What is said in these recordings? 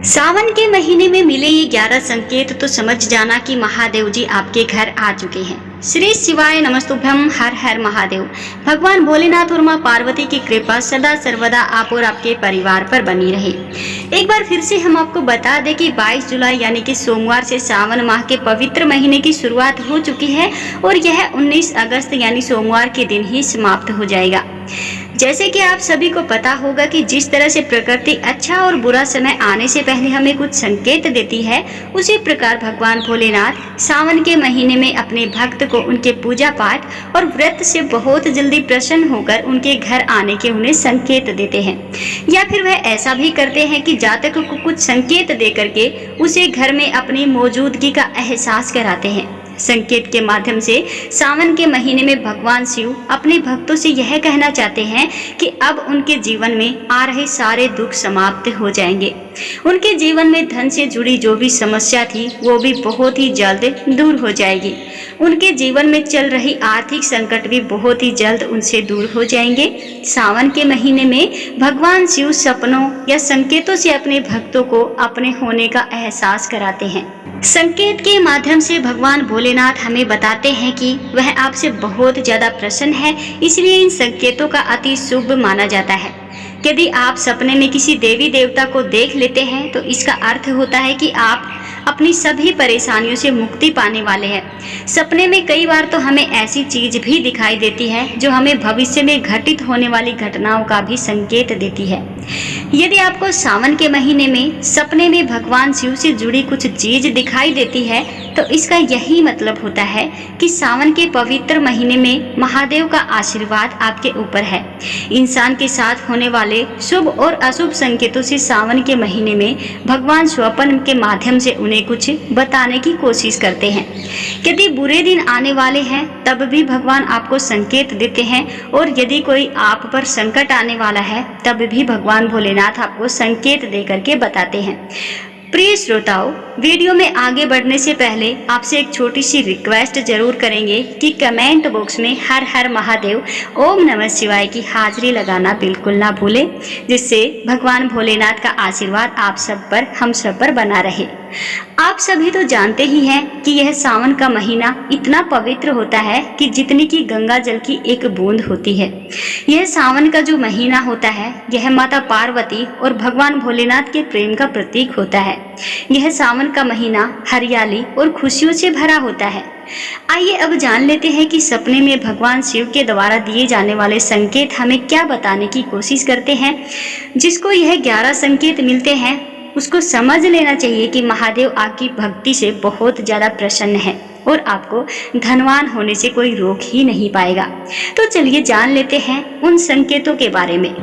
सावन के महीने में मिले ये 11 संकेत तो समझ जाना कि महादेव जी आपके घर आ चुके हैं। श्री शिवाय नमस्तुभ्यम, हर हर महादेव। भगवान भोलेनाथ और मां पार्वती की कृपा सदा सर्वदा आप और आपके परिवार पर बनी रहे। एक बार फिर से हम आपको बता दें कि 22 जुलाई यानी कि सोमवार से सावन माह के पवित्र महीने की शुरुआत हो चुकी है और यह 19 अगस्त यानी सोमवार के दिन ही समाप्त हो जाएगा। जैसे कि आप सभी को पता होगा कि जिस तरह से प्रकृति अच्छा और बुरा समय आने से पहले हमें कुछ संकेत देती है, उसी प्रकार भगवान भोलेनाथ सावन के महीने में अपने भक्त को उनके पूजा पाठ और व्रत से बहुत जल्दी प्रसन्न होकर उनके घर आने के उन्हें संकेत देते हैं, या फिर वह ऐसा भी करते हैं कि जातक को कुछ संकेत दे करके उसे घर में अपनी मौजूदगी का एहसास कराते हैं। संकेत के माध्यम से सावन के महीने में भगवान शिव अपने भक्तों से यह कहना चाहते हैं कि अब उनके जीवन में आ रहे सारे दुख समाप्त हो जाएंगे। उनके जीवन में धन से जुड़ी जो भी समस्या थी वो भी बहुत ही जल्द दूर हो जाएगी। उनके जीवन में चल रही आर्थिक संकट भी बहुत ही जल्द उनसे दूर हो जाएंगे। सावन के महीने में भगवान शिव सपनों या संकेतों से अपने भक्तों को अपने होने का एहसास कराते हैं। संकेत के माध्यम से भगवान भोलेनाथ हमें बताते हैं कि वह आपसे बहुत ज्यादा प्रसन्न है, इसलिए इन संकेतों का अति शुभ माना जाता है। यदि आप सपने में किसी देवी देवता को देख लेते हैं तो इसका अर्थ होता है कि आप अपनी सभी परेशानियों से मुक्ति पाने वाले हैं। सपने में कई बार तो हमें ऐसी चीज भी दिखाई देती है जो हमें भविष्य में घटित होने वाली घटनाओं का भी संकेत देती है। यदि आपको सावन के महीने में सपने में भगवान शिव से जुड़ी कुछ चीज दिखाई देती है तो इसका यही मतलब होता है कि सावन के पवित्र महीने में महादेव का आशीर्वाद आपके ऊपर है। इंसान के साथ होने वाले शुभ और अशुभ संकेतों से सावन के महीने में भगवान स्वप्न के माध्यम से उन्हें कुछ बताने की कोशिश करते हैं। यदि बुरे दिन आने वाले हैं तब भी भगवान आपको संकेत देते हैं, और यदि कोई आप पर संकट आने वाला है तब भी भगवान भोलेनाथ आपको संकेत दे करके बताते हैं। प्रिय श्रोताओं, वीडियो में आगे बढ़ने से पहले आपसे एक छोटी सी रिक्वेस्ट जरूर करेंगे कि कमेंट बॉक्स में हर हर महादेव ओम नमः शिवाय की हाजिरी लगाना बिल्कुल ना भूलें, जिससे भगवान भोलेनाथ का आशीर्वाद आप सब पर, हम सब पर बना रहे। आप सभी तो जानते ही हैं कि यह सावन का महीना इतना पवित्र होता है कि जितनी की गंगा जल की एक बूंद होती है। यह सावन का जो महीना होता है यह माता पार्वती और भगवान भोलेनाथ के प्रेम का प्रतीक होता है। यह सावन का महीना हरियाली और खुशियों से भरा होता है। आइए अब जान लेते हैं कि सपने में भगवान शिव के द्वारा दिए जाने वाले संकेत हमें क्या बताने की कोशिश करते हैं। जिसको यह 11 संकेत मिलते हैं उसको समझ लेना चाहिए कि महादेव आपकी भक्ति से बहुत ज्यादा प्रसन्न है और आपको धनवान होने से कोई रोक ही नहीं पाएगा। तो चलिए जान लेते हैं उन संकेतों के बारे में।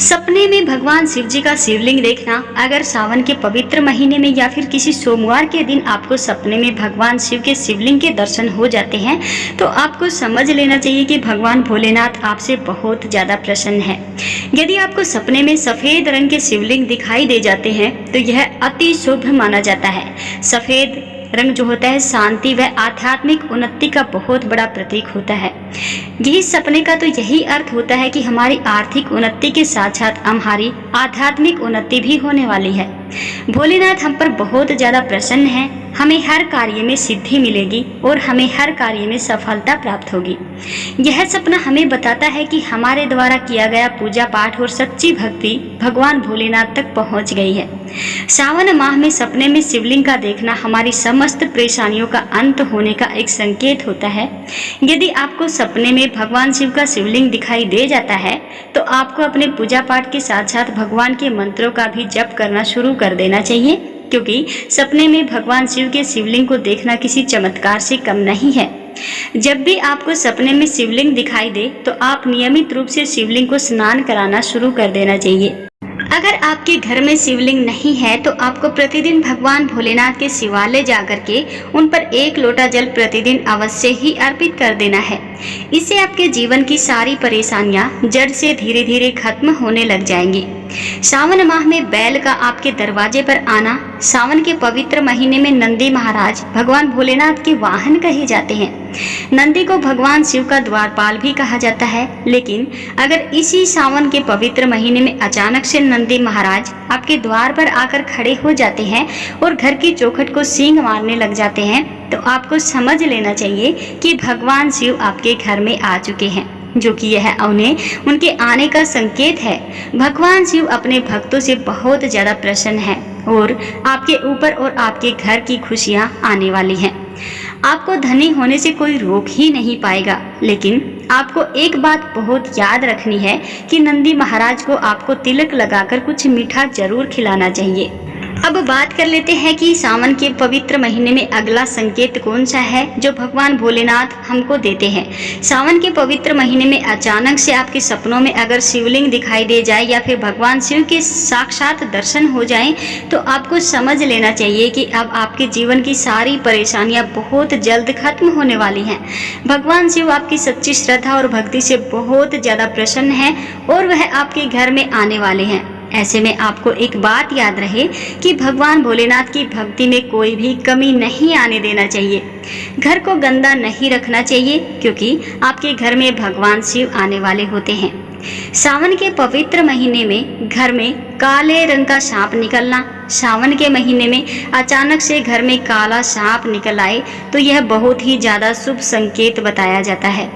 सपने में भगवान शिव जी का शिवलिंग देखना, अगर सावन के पवित्र महीने में या फिर किसी सोमवार के दिन आपको सपने में भगवान शिव के शिवलिंग के दर्शन हो जाते हैं तो आपको समझ लेना चाहिए कि भगवान भोलेनाथ आपसे बहुत ज्यादा प्रसन्न है। यदि आपको सपने में सफेद रंग के शिवलिंग दिखाई दे जाते हैं तो यह अति शुभ माना जाता है। सफेद रंग जो होता है शांति व आध्यात्मिक उन्नति का बहुत बड़ा प्रतीक होता है। यही सपने का तो यही अर्थ होता है कि हमारी आर्थिक उन्नति के साथ साथ हमारी आध्यात्मिक उन्नति भी होने वाली है। भोलेनाथ हम पर बहुत ज्यादा प्रसन्न है। हमें हर कार्य में सिद्धि मिलेगी और हमें हर कार्य में सफलता प्राप्त होगी। यह सपना हमें बताता है कि हमारे द्वारा किया गया पूजा पाठ और सच्ची भक्ति भगवान भोलेनाथ तक पहुंच गई है। सावन माह में सपने में शिवलिंग का देखना हमारी समस्त परेशानियों का अंत होने का एक संकेत होता है। यदि आपको सपने में भगवान शिव का शिवलिंग दिखाई दे जाता है तो आपको अपने पूजा पाठ के साथ साथ भगवान के मंत्रों का भी जप करना शुरू कर देना चाहिए, क्योंकि सपने में भगवान शिव के शिवलिंग को देखना किसी चमत्कार से कम नहीं है। जब भी आपको सपने में शिवलिंग दिखाई दे तो आप नियमित रूप से शिवलिंग को स्नान कराना शुरू कर देना चाहिए। अगर आपके घर में शिवलिंग नहीं है तो आपको प्रतिदिन भगवान भोलेनाथ के शिवालय जाकर के उन पर 1 लोटा जल प्रतिदिन अवश्य ही अर्पित कर देना है। इससे आपके जीवन की सारी परेशानियां जड़ से धीरे धीरे खत्म होने लग जाएंगी। सावन माह में बैल का आपके दरवाजे पर आना, सावन के पवित्र महीने में नंदी महाराज भगवान भोलेनाथ के वाहन कहे जाते हैं। नंदी को भगवान शिव का द्वारपाल भी कहा जाता है। लेकिन अगर इसी सावन के पवित्र महीने में अचानक से नंदी महाराज आपके द्वार पर आकर खड़े हो जाते हैं और घर की चौखट को सींग मारने लग जाते हैं, तो आपको समझ लेना चाहिए कि भगवान शिव आपके घर में आ चुके हैं, जो कि यह उन्हें उनके आने का संकेत है। भगवान शिव अपने भक्तों से बहुत ज्यादा प्रसन्न है और आपके ऊपर और आपके घर की खुशियां आने वाली हैं। आपको धनी होने से कोई रोक ही नहीं पाएगा। लेकिन आपको एक बात बहुत याद रखनी है कि नंदी महाराज को आपको तिलक लगाकर कुछ मीठा जरूर खिलाना चाहिए। अब बात कर लेते हैं कि सावन के पवित्र महीने में अगला संकेत कौन सा है जो भगवान भोलेनाथ हमको देते हैं। सावन के पवित्र महीने में अचानक से आपके सपनों में अगर शिवलिंग दिखाई दे जाए या फिर भगवान शिव के साक्षात दर्शन हो जाएं, तो आपको समझ लेना चाहिए कि अब आपके जीवन की सारी परेशानियां बहुत जल्द खत्म होने वाली हैं। भगवान शिव आपकी सच्ची श्रद्धा और भक्ति से बहुत ज्यादा प्रसन्न है और वह आपके घर में आने वाले हैं। ऐसे में आपको एक बात याद रहे कि भगवान भोलेनाथ की भक्ति में कोई भी कमी नहीं आने देना चाहिए। घर को गंदा नहीं रखना चाहिए, क्योंकि आपके घर में भगवान शिव आने वाले होते हैं। सावन के पवित्र महीने में घर में काले रंग का सांप निकलना, सावन के महीने में अचानक से घर में काला सांप निकल आए तो यह बहुत ही ज्यादा शुभ संकेत बताया जाता है।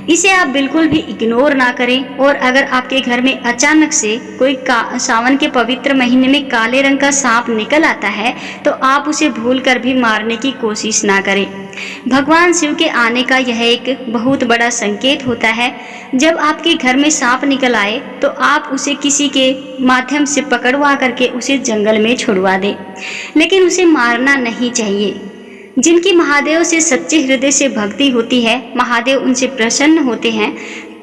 इसे आप बिल्कुल भी इग्नोर ना करें। और अगर आपके घर में अचानक से कोई सावन के पवित्र महीने में काले रंग का सांप निकल आता है तो आप उसे भूलकर भी मारने की कोशिश ना करें। भगवान शिव के आने का यह एक बहुत बड़ा संकेत होता है। जब आपके घर में सांप निकल आए तो आप उसे किसी के माध्यम से पकड़वा करके उसे जंगल में छुड़वा दें, लेकिन उसे मारना नहीं चाहिए। जिनकी महादेव से सच्चे हृदय से भक्ति होती है, महादेव उनसे प्रसन्न होते हैं,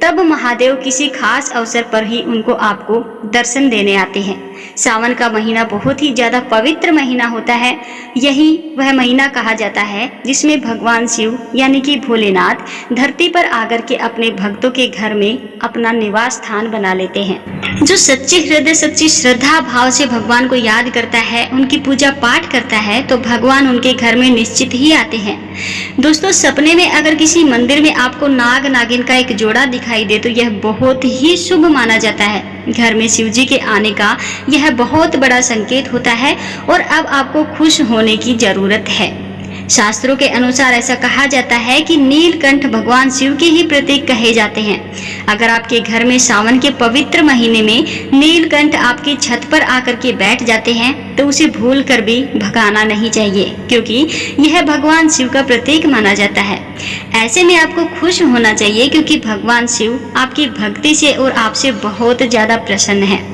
तब महादेव किसी खास अवसर पर ही उनको आपको दर्शन देने आते हैं। सावन का महीना बहुत ही ज्यादा पवित्र महीना होता है। यही वह महीना कहा जाता है जिसमें भगवान शिव यानी कि भोलेनाथ धरती पर आकर के अपने भक्तों के घर में अपना निवास स्थान बना लेते हैं। जो सच्चे हृदय सच्ची श्रद्धा भाव से भगवान को याद करता है, उनकी पूजा पाठ करता है, तो भगवान उनके घर में निश्चित ही आते हैं। दोस्तों, सपने में अगर किसी मंदिर में आपको नाग नागिन का एक जोड़ा दिखाई दे तो यह बहुत ही शुभ माना जाता है। घर में शिव जी के आने का यह बहुत बड़ा संकेत होता है और अब आपको खुश होने की जरूरत है। शास्त्रों के अनुसार ऐसा कहा जाता है कि नीलकंठ भगवान शिव के ही प्रतीक कहे जाते हैं। अगर आपके घर में सावन के पवित्र महीने में नीलकंठ आपकी छत पर आकर के बैठ जाते हैं तो उसे भूल कर भी भगाना नहीं चाहिए, क्योंकि यह भगवान शिव का प्रतीक माना जाता है। ऐसे में आपको खुश होना चाहिए, क्योंकि भगवान शिव आपकी भक्ति से और आपसे बहुत ज्यादा प्रसन्न है।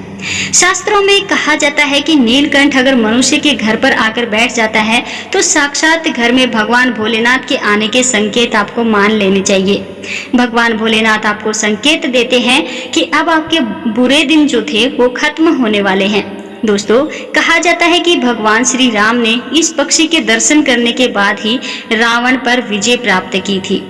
शास्त्रों में कहा जाता है कि नीलकंठ अगर मनुष्य के घर पर आकर बैठ जाता है तो साक्षात घर में भगवान भोलेनाथ के आने के संकेत आपको मान लेने चाहिए। भगवान भोलेनाथ आपको संकेत देते हैं कि अब आपके बुरे दिन जो थे वो खत्म होने वाले हैं। दोस्तों, कहा जाता है कि भगवान श्री राम ने इस पक्षी के दर्शन करने के बाद ही रावण पर विजय प्राप्त की थी।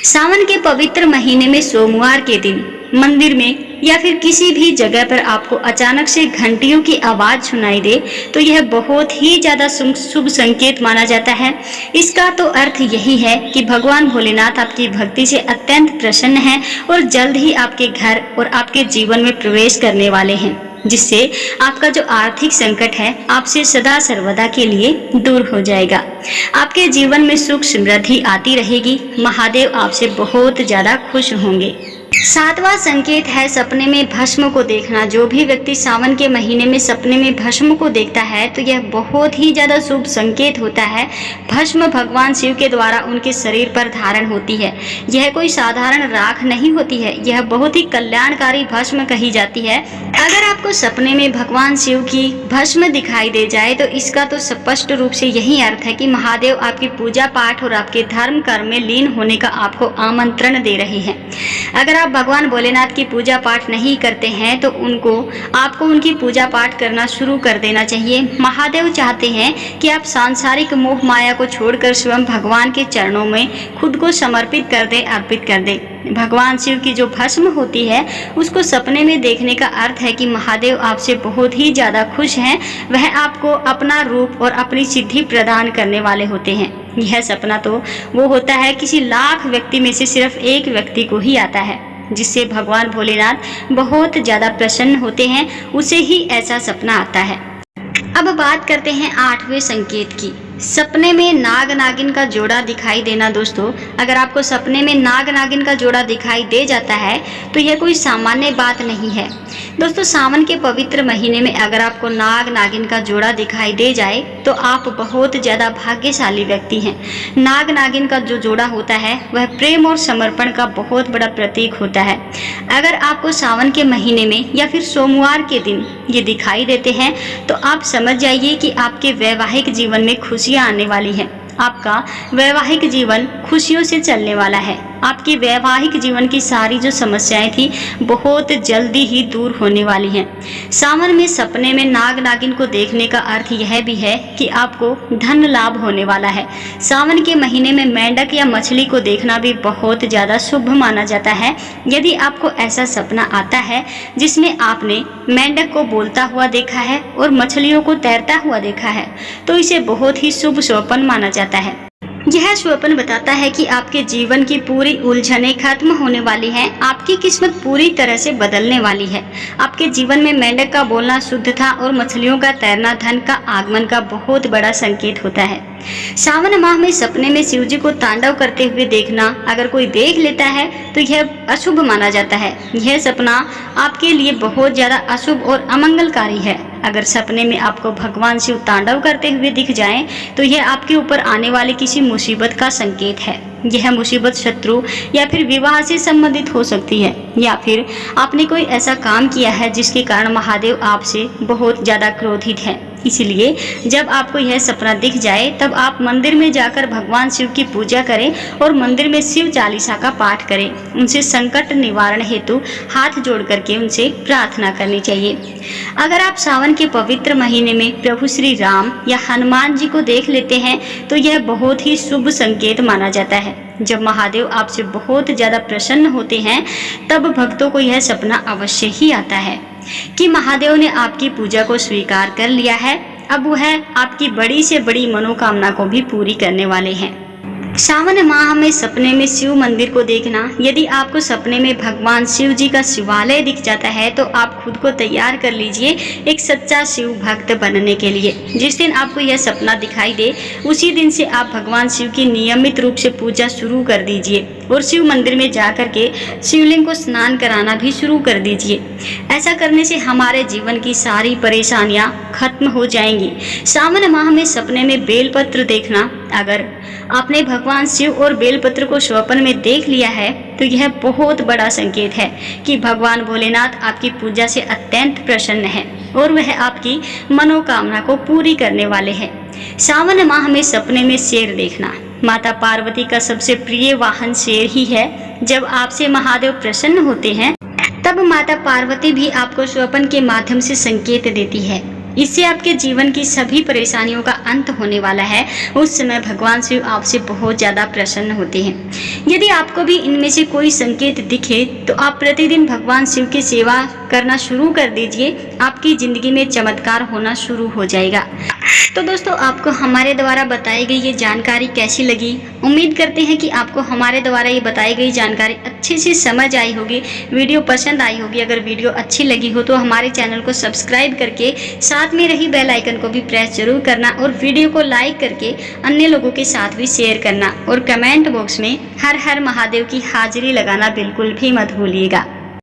सावन के पवित्र महीने में सोमवार के दिन मंदिर में या फिर किसी भी जगह पर आपको अचानक से घंटियों की आवाज सुनाई दे तो यह बहुत ही ज्यादा शुभ संकेत माना जाता है। इसका तो अर्थ यही है कि भगवान भोलेनाथ आपकी भक्ति से अत्यंत प्रसन्न हैं और जल्द ही आपके घर और आपके जीवन में प्रवेश करने वाले हैं, जिससे आपका जो आर्थिक संकट है आपसे सदा सर्वदा के लिए दूर हो जाएगा। आपके जीवन में सुख समृद्धि आती रहेगी। महादेव आपसे बहुत ज्यादा खुश होंगे। सातवां संकेत है सपने में भस्म को देखना। जो भी व्यक्ति सावन के महीने में सपने में भस्म को देखता है तो यह बहुत ही ज्यादा शुभ संकेत होता है। भस्म भगवान शिव के द्वारा उनके शरीर पर धारण होती है। यह कोई साधारण राख नहीं होती है, यह बहुत ही कल्याणकारी भस्म कही जाती है। अगर आपको सपने में भगवान शिव की भस्म दिखाई दे जाए तो इसका तो स्पष्ट रूप से यही अर्थ है कि महादेव आपकी पूजा पाठ और आपके धर्म कर्म में लीन होने का आपको आमंत्रण दे रहे हैं। अगर आप भगवान भोलेनाथ की पूजा पाठ नहीं करते हैं तो आपको उनकी पूजा पाठ करना शुरू कर देना चाहिए। महादेव चाहते हैं कि आप सांसारिक मोह माया को छोड़कर स्वयं भगवान के चरणों में खुद को समर्पित कर दें, अर्पित कर दें। भगवान शिव की जो भस्म होती है उसको सपने में देखने का अर्थ है कि महादेव आपसे बहुत ही ज़्यादा खुश हैं। वह आपको अपना रूप और अपनी सिद्धि प्रदान करने वाले होते हैं। यह सपना तो वो होता है किसी लाख व्यक्ति में से सिर्फ एक व्यक्ति को ही आता है, जिससे भगवान भोलेनाथ बहुत ज़्यादा प्रसन्न होते हैं, उसे ही ऐसा सपना आता है। अब बात करते हैं 8वें संकेत की। सपने में नाग नागिन का जोड़ा दिखाई देना। दोस्तों, अगर आपको सपने में नाग नागिन का जोड़ा दिखाई दे जाता है तो यह कोई सामान्य बात नहीं है। दोस्तों, सावन के पवित्र महीने में अगर आपको नाग नागिन का जोड़ा दिखाई दे जाए तो आप बहुत ज़्यादा भाग्यशाली व्यक्ति हैं। नाग नागिन का जो जोड़ा होता है वह प्रेम और समर्पण का बहुत बड़ा प्रतीक होता है। अगर आपको सावन के महीने में या फिर सोमवार के दिन ये दिखाई देते हैं तो आप समझ जाइए कि आपके वैवाहिक जीवन में खुशियाँ आने वाली हैं। आपका वैवाहिक जीवन खुशियों से चलने वाला है। आपकी वैवाहिक जीवन की सारी जो समस्याएं थी बहुत जल्दी ही दूर होने वाली हैं। सावन में सपने में नाग नागिन को देखने का अर्थ यह भी है कि आपको धन लाभ होने वाला है। सावन के महीने में मेंढक या मछली को देखना भी बहुत ज़्यादा शुभ माना जाता है। यदि आपको ऐसा सपना आता है जिसमें आपने मेंढक को बोलता हुआ देखा है और मछलियों को तैरता हुआ देखा है तो इसे बहुत ही शुभ स्वप्न माना जाता है। यह स्वप्न बताता है कि आपके जीवन की पूरी उलझनें खत्म होने वाली हैं। आपकी किस्मत पूरी तरह से बदलने वाली है। आपके जीवन में मेंढक का बोलना शुद्ध था और मछलियों का तैरना धन का आगमन का बहुत बड़ा संकेत होता है। सावन माह में सपने में शिव जी को तांडव करते हुए देखना अगर कोई देख लेता है तो यह अशुभ माना जाता है। यह सपना आपके लिए बहुत ज़्यादा अशुभ और अमंगलकारी है। अगर सपने में आपको भगवान शिव तांडव करते हुए दिख जाएं तो यह आपके ऊपर आने वाली किसी मुसीबत का संकेत है। यह मुसीबत शत्रु या फिर विवाह से संबंधित हो सकती है, या फिर आपने कोई ऐसा काम किया है जिसके कारण महादेव आपसे बहुत ज़्यादा क्रोधित हैं। इसलिए जब आपको यह सपना दिख जाए तब आप मंदिर में जाकर भगवान शिव की पूजा करें और मंदिर में शिव चालीसा का पाठ करें। उनसे संकट निवारण हेतु हाथ जोड़ करके उनसे प्रार्थना करनी चाहिए। अगर आप सावन के पवित्र महीने में प्रभु श्री राम या हनुमान जी को देख लेते हैं तो यह बहुत ही शुभ संकेत माना जाता है। जब महादेव आपसे बहुत ज़्यादा प्रसन्न होते हैं तब भक्तों को यह सपना अवश्य ही आता है कि महादेव ने आपकी पूजा को स्वीकार कर लिया है। अब वह आपकी बड़ी से बड़ी मनोकामना को भी पूरी करने वाले हैं। सावन माह में सपने में शिव मंदिर को देखना। यदि आपको सपने में भगवान शिव जी का शिवालय दिख जाता है तो आप खुद को तैयार कर लीजिए एक सच्चा शिव भक्त बनने के लिए। जिस दिन आपको यह सपना दिखाई दे उसी दिन से आप भगवान शिव की नियमित रूप से पूजा शुरू कर दीजिए और शिव मंदिर में जाकर के शिवलिंग को स्नान कराना भी शुरू कर दीजिए। ऐसा करने से हमारे जीवन की सारी परेशानियां खत्म हो जाएंगी। सावन माह में सपने में बेलपत्र देखना। अगर आपने भगवान शिव और बेलपत्र को स्वप्न में देख लिया है तो यह बहुत बड़ा संकेत है कि भगवान भोलेनाथ आपकी पूजा से अत्यंत प्रसन्न है और वह आपकी मनोकामना को पूरी करने वाले हैं। सावन माह में सपने में शेर देखना। माता पार्वती का सबसे प्रिय वाहन शेर ही है। जब आपसे महादेव प्रसन्न होते हैं तब माता पार्वती भी आपको स्वप्न के माध्यम से संकेत देती है। इससे आपके जीवन की सभी परेशानियों का अंत होने वाला है। उस समय भगवान शिव आपसे बहुत ज़्यादा प्रसन्न होते हैं। यदि आपको भी इनमें से कोई संकेत दिखे तो आप प्रतिदिन भगवान शिव की सेवा करना शुरू कर दीजिए। आपकी ज़िंदगी में चमत्कार होना शुरू हो जाएगा। तो दोस्तों, आपको हमारे द्वारा बताई गई ये जानकारी कैसी लगी? उम्मीद करते हैं कि आपको हमारे द्वारा ये बताई गई जानकारी अच्छे से समझ आई होगी, वीडियो पसंद आई होगी। अगर वीडियो अच्छी लगी हो तो हमारे चैनल को सब्सक्राइब करके साथ में रही बेल आइकन को भी प्रेस जरूर करना और वीडियो को लाइक करके अन्य लोगों के साथ भी शेयर करना और कमेंट बॉक्स में हर हर महादेव की हाजिरी लगाना बिल्कुल भी मत भूलिएगा।